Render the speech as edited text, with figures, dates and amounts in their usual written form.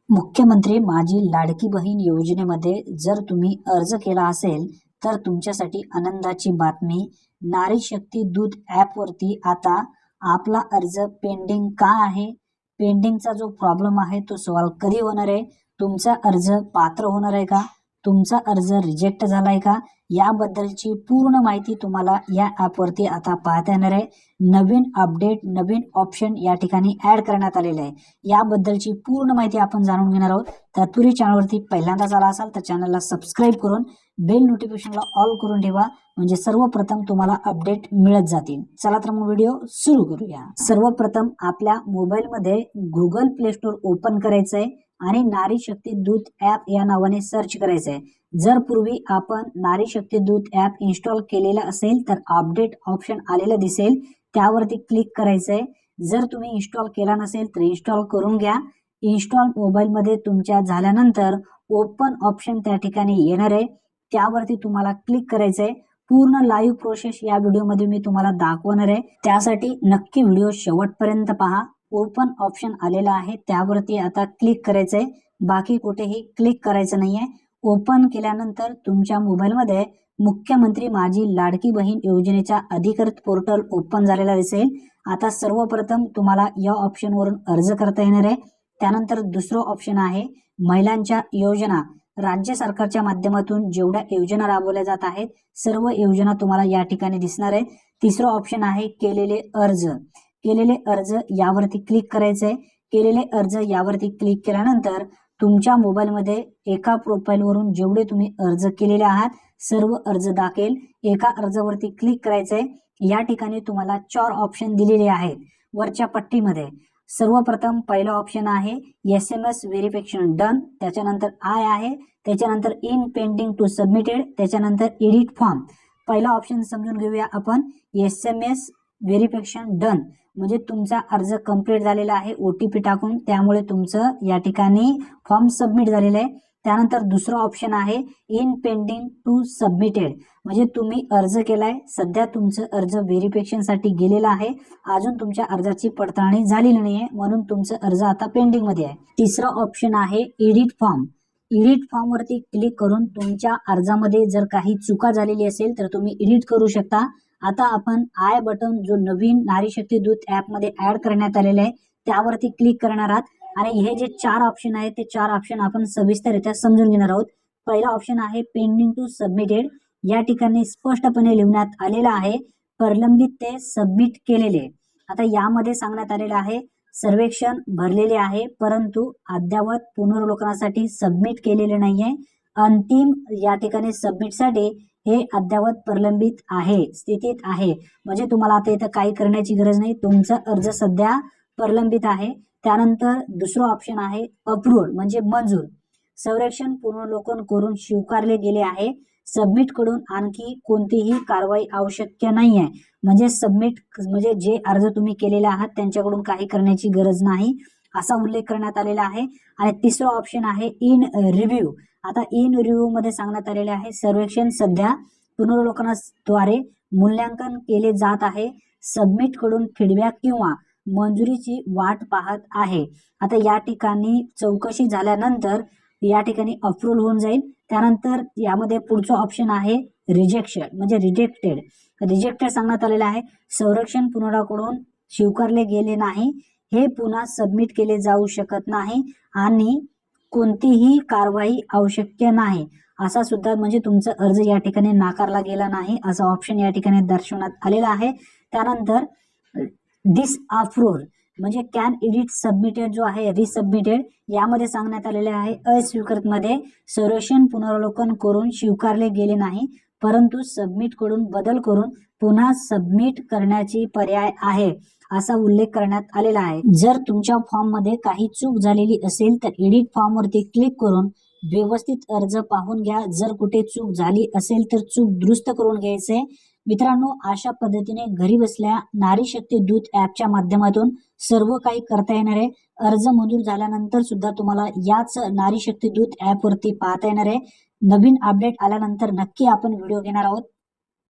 मुख्यमंत्री माझी लाडकी बहीण योजनेमध्ये जर तुम्ही अर्ज केला असेल तर तुमच्यासाठी आनंदाची बातमी. नारी शक्ती दूत ॲपवरती आता आपला अर्ज पेंडिंग का आहे, पेंडिंगचा जो प्रॉब्लेम आहे तो सॉल्व्ह कधी होणार आहे, तुमचा अर्ज पात्र होणार आहे का, तुमचा अर्ज रिजेक्ट झाला आहे का, याबद्दलची पूर्ण माहिती तुम्हाला या ॲपवरती आता पाहता येणार आहे. नवीन अपडेट, नवीन ऑप्शन या ठिकाणी ॲड करण्यात आलेले आहे. याबद्दलची पूर्ण माहिती आपण जाणून घेणार आहोत. तत्पूर्वी चॅनलवरती पहिल्यांदाच आला असाल तर चॅनलला सबस्क्राईब करून बेल नोटिफिकेशनला ऑल करून ठेवा, म्हणजे सर्वप्रथम तुम्हाला अपडेट मिळत जातील. चला तर मग व्हिडिओ सुरू करूया. सर्वप्रथम आपल्या मोबाईलमध्ये गुगल प्ले स्टोअर ओपन करायचं आहे आणि नारी शक्ती दूत ॲप या नावाने सर्च करायचं आहे. जर पूर्वी आपण नारी शक्ती दूत ॲप इन्स्टॉल केलेला असेल तर अपडेट ऑप्शन आलेलं दिसेल, त्यावरती क्लिक करायचं आहे. जर तुम्ही इन्स्टॉल केला नसेल तर इन्स्टॉल करून घ्या. इन्स्टॉल मोबाईलमध्ये तुमच्या झाल्यानंतर ओपन ऑप्शन त्या ठिकाणी येणार आहे, त्यावरती तुम्हाला क्लिक करायचं आहे. पूर्ण लाईव्ह प्रोसेस या व्हिडिओमध्ये मी तुम्हाला दाखवणार आहे, त्यासाठी नक्की व्हिडिओ शेवटपर्यंत पहा. ओपन ऑप्शन आलेला आहे, त्यावरती आता क्लिक करायचं आहे, बाकी कुठेही क्लिक करायचं नाहीये. ओपन केल्यानंतर तुमच्या मोबाईलमध्ये मुख्यमंत्री माझी लाडकी बहीण योजनेचा अधिकृत पोर्टल ओपन झालेला दिसेल. आता सर्वप्रथम तुम्हाला या ऑप्शनवरून अर्ज करता येणार आहे. त्यानंतर दुसरं ऑप्शन आहे महिलांच्या योजना. राज्य सरकारच्या माध्यमातून जेवढ्या योजना राबवल्या जात आहेत सर्व योजना तुम्हाला या ठिकाणी दिसणार आहे. तिसरं ऑप्शन आहे केलेले अर्ज. केलेले अर्ज यावरती क्लिक करायचं आहे. केलेले अर्ज यावरती क्लिक केल्यानंतर तुमच्या मोबाईलमध्ये एका प्रोफाईलवरून जेवढे तुम्ही अर्ज केलेले आहात सर्व अर्ज दाखवेल. एका अर्जावरती क्लिक करायचंय. या ठिकाणी तुम्हाला 4 ऑप्शन दिलेले आहेत वरच्या पट्टीमध्ये. सर्वप्रथम पहिला ऑप्शन आहे SMS व्हेरिफिकेशन डन, त्याच्यानंतर आय आहे, त्याच्यानंतर इन पेंडिंग टू सबमिटेड, त्याच्यानंतर एडिट फॉर्म. पहिला ऑप्शन समजून घेऊया आपण. SMS व्हेरिफिकेशन डन म्हणजे तुमचा अर्ज कंप्लीट झालेला आहे OTP टाकून, त्यामुळे तुमचं या ठिकाणी फॉर्म सबमिट झालेलं आहे. त्यानंतर दुसरा ऑप्शन आहे इन पेंडिंग टू सबमिटेड म्हणजे तुम्ही अर्ज केलाय, सध्या तुमचं अर्ज व्हेरिफिकेशनसाठी गेलेला आहे, अजून तुमच्या अर्जाची पडताळणी झालेली नाहीये, म्हणून तुमचं अर्ज आता पेंडिंग मध्ये आहे. तिसरा ऑप्शन आहे एडिट फॉर्म. एडिट फॉर्म वरती क्लिक करून तुमच्या अर्जामध्ये जर काही चुका झालेली असेल तर तुम्ही एडिट करू शकता. आता आपण आय बटन जो नवीन नारी शक्ती दूत ऍप मध्ये ऍड करण्यात आलेले आहे त्यावरती क्लिक करणार आहात आणि हे जे 4 ऑप्शन आहेत ते 4 ऑप्शन आपण सविस्तररित्या समजून घेणार आहोत. पहिला ऑप्शन आहे पेंडिंग टू सबमिटेड. या ठिकाणी स्पष्टपणे लिहिण्यात आलेला आहे प्रलंबित ते सबमिट केलेले. आता यामध्ये सांगण्यात आलेलं आहे सर्वेक्षण भरलेले आहे परंतु अद्यावत पुनर्वलोकनासाठी सबमिट केलेले नाहीये. अंतिम या ठिकाणी सबमिटसाठी हे अद्यावत प्रलंबित आहे, स्थितीत आहे, म्हणजे तुम्हाला आता इथं काही करण्याची गरज नाही, तुमचा अर्ज सध्या प्रलंबित आहे. त्यानंतर दुसरं ऑप्शन आहे अप्रूव्ड म्हणजे मंजूर. संरक्षण पुनर्वलोकन करून स्वीकारले गेले आहे. सबमिट कडून आणखी कोणतीही कारवाई आवश्यक नाही आहे, म्हणजे सबमिट म्हणजे जे अर्ज तुम्ही केलेले आहात त्यांच्याकडून काही करण्याची गरज नाही असा उल्लेख करण्यात आलेला आहे. आणि तिसरा ऑप्शन आहे इन रिव्ह्यू. आता इन रिव्ह्यू मध्ये सांगण्यात आलेले आहे सर्वेक्षण सध्या पुनर्वलोकनाद्वारे मूल्यांकन केले जात आहे. सबमिट कडून फीडबॅक किंवा मंजुरीची वाट पाहत आहे. आता या ठिकाणी चौकशी झाल्यानंतर या ठिकाणी अप्रूव्ह होऊन जाईल. त्यानंतर यामध्ये पुढचं ऑप्शन आहे रिजेक्शन म्हणजे रिजेक्टेड. रिजेक्टेड सांगण्यात आलेलं आहे संरक्षण पुनराकडून स्वीकारले गेले नाही, हे पुन्हा सबमिट केले जाऊ शकत नाही आणि कोणतीही कारवाई आवश्यक नाही असा सुद्धा म्हणजे तुमचा अर्ज या ठिकाणी नाकारला गेला नाही असा ऑप्शन या ठिकाणी दर्शवण्यात आलेला आहे. त्यानंतर डिसअप्रूव्ड म्हणजे कॅन एडिट सबमिटेड जो आहे रिसबमिटेड यामध्ये सांगण्यात आलेले आहे अस्वीकृत मध्ये संरक्षण पुनरावलोकन करून स्वीकारले गेले नाही परंतु सबमिट कडून बदल करून पुन्हा सबमिट करण्याची पर्याय आहे असा उल्लेख करण्यात आलेला आहे. जर तुमच्या फॉर्म मध्ये काही चूक झालेली असेल तर एडिट फॉर्म वरती क्लिक करून व्यवस्थित अर्ज पाहून घ्या. जर कुठे चूक झाली असेल तर चूक दुरुस्त करून घ्यायचे. मित्रांनो, अशा पद्धतीने घरी बसल्या नारी शक्ती दूत ॲपच्या माध्यमातून सर्व काही करता येणार आहे. अर्ज मंजूर झाल्यानंतर सुद्धा तुम्हाला याच नारी शक्ती दूत ॲप वरती पाहता येणार आहे. नवीन अपडेट आल्यानंतर नक्की आपण व्हिडिओ घेणार आहोत.